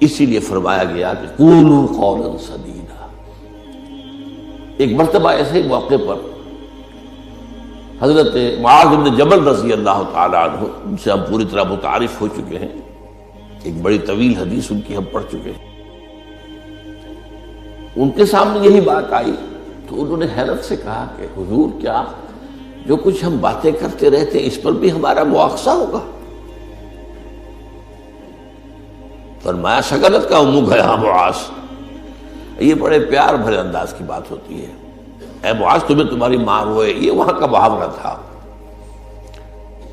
اسی لیے فرمایا گیا کہ قولوا قولا سدیدا۔ ایک مرتبہ ایسے ہی موقع پر حضرت معاذ بن جبل رضی اللہ تعالی عنہ، ان سے ہم پوری طرح متعارف ہو چکے ہیں، ایک بڑی طویل حدیث ان کی ہم پڑھ چکے ہیں، ان کے سامنے یہی بات آئی تو انہوں نے حیرت سے کہا کہ حضور کیا جو کچھ ہم باتیں کرتے رہتے اس پر بھی ہمارا مواخذہ ہوگا؟ فرمایا شغلت کا منہ گیا معاذ، یہ بڑے پیار بھرے انداز کی بات ہوتی ہے، اے معاذ تمہیں تمہاری ماں روئے، یہ وہاں کا محاورہ تھا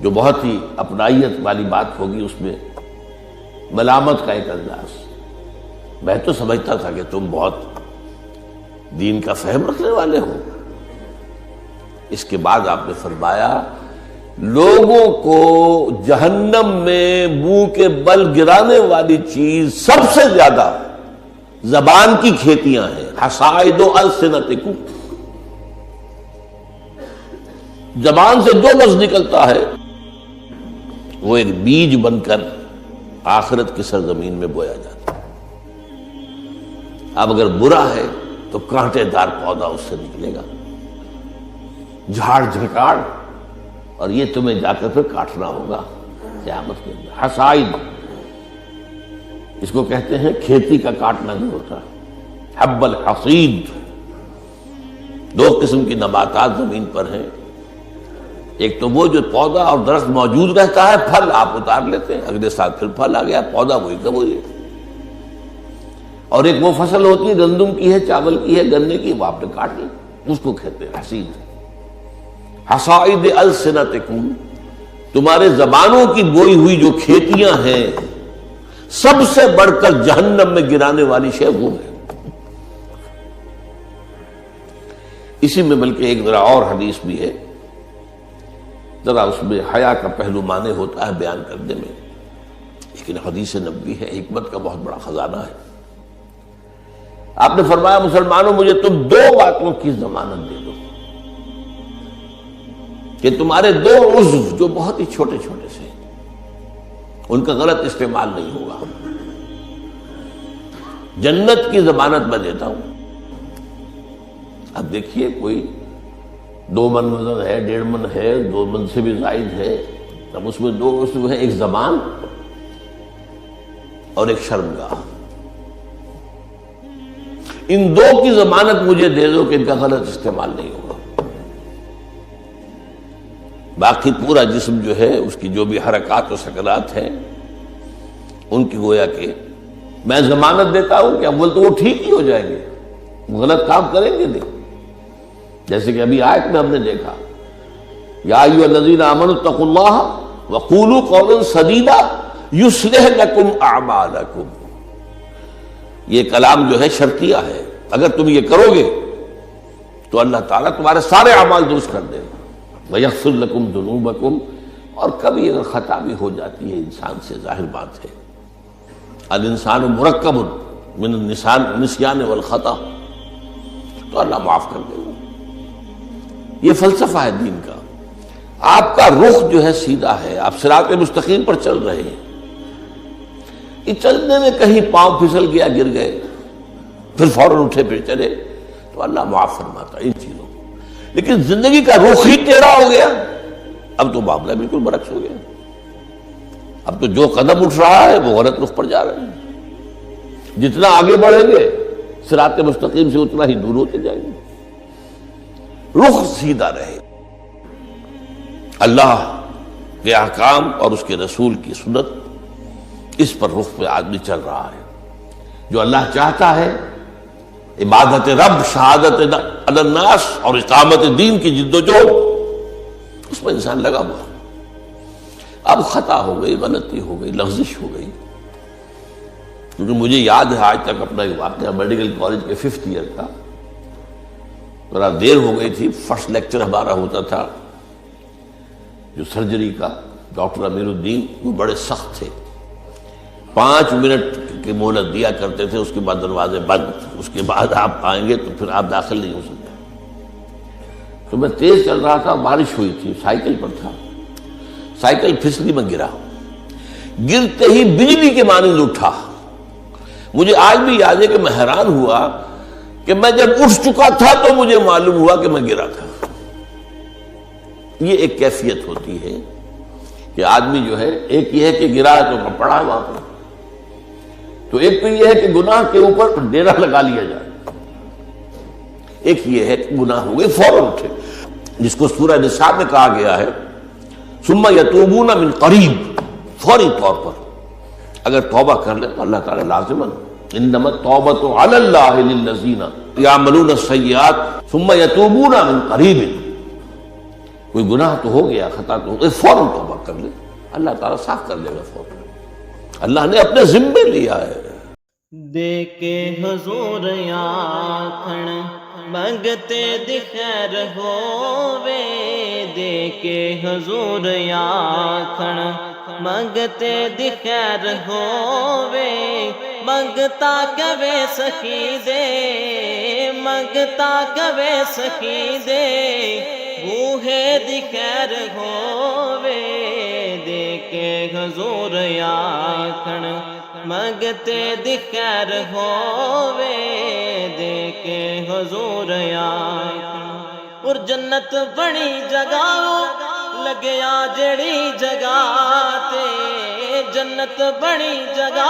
جو بہت ہی اپنائیت والی بات ہوگی، اس میں ملامت کا ایک انداز۔ میں تو سمجھتا تھا کہ تم بہت دین کا فہم رکھنے والے ہو۔ اس کے بعد آپ نے فرمایا لوگوں کو جہنم میں منہ کے بل گرانے والی چیز سب سے زیادہ زبان کی کھیتیاں ہیں، حصائد السنتکم، زبان سے جو لفظ نکلتا ہے وہ ایک بیج بن کر آخرت کی سرزمین میں بویا جاتا ہے۔ اب اگر برا ہے تو کانٹے دار پودا اس سے نکلے گا، جھاڑ جھکاڑ، اور یہ تمہیں جا کر پھر کاٹنا ہوگا قیامت کے اندر۔ حصائد اس کو کہتے ہیں کھیتی کا کاٹنا نہیں ہوتا، حب الحصید۔ دو قسم کی نباتات زمین پر ہیں، ایک تو وہ جو پودا اور درخت موجود رہتا ہے، پھل آپ اتار لیتے ہیں، اگلے سال پھر پھل آ گیا، پودا وہی کا وہی ہے، اور ایک وہ فصل ہوتی ہے گندم کی ہے، چاول کی ہے، گنے کی، وہ آپ نے کاٹ لی، اس کو کہتے ہیں حصید۔ حصائد السنتکم، تمہارے زبانوں کی بوئی ہوئی جو کھیتیاں ہیں، سب سے بڑھ کر جہنم میں گرانے والی شے وہ ہے۔ اسی میں بلکہ ایک ذرا اور حدیث بھی ہے، ذرا اس میں حیا کا پہلو مانے ہوتا ہے بیان کرنے میں، لیکن حدیث نبوی ہے، حکمت کا بہت بڑا خزانہ ہے۔ آپ نے فرمایا مسلمانوں مجھے تم دو باتوں کی ضمانت دے دو کہ تمہارے دو عضو جو بہت ہی چھوٹے چھوٹے سے ان کا غلط استعمال نہیں ہوگا، جنت کی ضمانت میں دیتا ہوں۔ اب دیکھیے کوئی 2 من وزن ہے، 1.5 من ہے، 2 من سے بھی زائد ہے، اب اس میں 2 عضو ہیں، ایک زبان اور ایک شرمگاہ، ان 2 کی ضمانت مجھے دے دو کہ ان کا غلط استعمال نہیں ہوگا۔ باقی پورا جسم جو ہے اس کی جو بھی حرکات و سکنات ہیں ان کی گویا کہ میں ضمانت دیتا ہوں کہ اول تو وہ ٹھیک ہی ہو جائیں گے، وہ غلط کام کریں گے نہیں، جیسے کہ ابھی آیت میں ہم نے دیکھا یا ایھا الذین آمنوا اتقوا اللہ وقولوا قولا سدیدا یصلح لکم اعمالکم، یہ کلام جو ہے شرطیہ ہے، اگر تم یہ کرو گے تو اللہ تعالیٰ تمہارے سارے اعمال درست کر دے گا، وَيَغْفِرْ لَكُمْ ذُنُوبَكُمْ، اور کبھی اگر خطا بھی ہو جاتی ہے انسان سے، ظاہر بات ہے الانسان مرکب من النسیان والخطا، تو اللہ معاف کر دے گا۔ یہ فلسفہ ہے دین کا، آپ کا رخ جو ہے سیدھا ہے، آپ صراط مستقیم پر چل رہے ہیں، یہ چلنے میں کہیں پاؤں پھسل گیا، گر گئے، پھر فوراً اٹھے پھر چلے تو اللہ معاف فرماتا ہے ان چیزوں کو۔ لیکن زندگی کا رخ ہی ٹیڑھا ہو گیا، اب تو معاملہ بالکل برعکس ہو گیا، اب تو جو قدم اٹھ رہا ہے وہ غلط رخ پر جا رہے ہیں، جتنا آگے بڑھیں گے صراط مستقیم سے اتنا ہی دور ہوتے جائیں گے۔ رخ سیدھا رہے، اللہ کے احکام اور اس کے رسول کی سنت، اس پر رخ پہ آدمی چل رہا ہے، جو اللہ چاہتا ہے، عبادت رب، شہادت علی الناس اور اقامت دین کی جد و جہد، اس میں انسان لگا ہوا۔ اب خطا ہو گئی، غلطی ہو گئی، لغزش ہو گئی، کیونکہ مجھے یاد ہے آج تک اپنا ایک واقعہ میڈیکل کالج کے 5th ایئر کا، ذرا دیر ہو گئی تھی، فرسٹ لیکچر ہمارا ہوتا تھا جو سرجری کا، ڈاکٹر امیر الدین وہ بڑے سخت تھے، 5 منٹ کی مہلت دیا کرتے تھے، اس کے بعد دروازے بند، اس کے بعد آپ آئیں گے تو پھر آپ داخل نہیں ہو سکتے۔ تو میں تیز چل رہا تھا، بارش ہوئی تھی، سائیکل پر تھا، سائیکل پھسلی میں گرا، گرتے ہی بجلی کے مانند اٹھا، مجھے آج بھی یاد ہے کہ میں حیران ہوا کہ میں جب اٹھ چکا تھا تو مجھے معلوم ہوا کہ میں گرا تھا۔ یہ ایک کیفیت ہوتی ہے کہ آدمی جو ہے، ایک یہ ہے کہ گرا تو پڑا ہے وہاں پر، تو ایک تو یہ ہے کہ گناہ کے اوپر ڈیرا لگا لیا جائے، ایک یہ ہے کہ گناہ ہو گئے فوراً اٹھے، جس کو سورہ نساء میں کہا گیا ہے ثم یتوبون من قریب، فوری طور پر اگر توبہ کر لیں تو اللہ تعالیٰ لازماً انما التوبۃ علی اللہ للذین یعملون السیئات ثم یتوبون من قریب، کوئی گناہ تو ہو گیا، خطا تو ہو گئی، فوراً توبہ کر لے، اللہ تعالیٰ صاف کر دے گا فوراً، اللہ نے اپنے ذمے لیا ہے۔ دے کے حضور آکھن منگتے دی خیر ہووے، دے کے حضور آکھن منگتے دی خیر ہووے، منگتا کبے سخی دے، منگتا کبے سخی دے، بوہے دی خیر ہووے، دے کے حضور آکھن منگتے دی خیر ہووے، دے کے حضور آکھن۔ اور جنت بڑی جگہ لگیا جڑی جگہ تے، جنت بڑی جگہ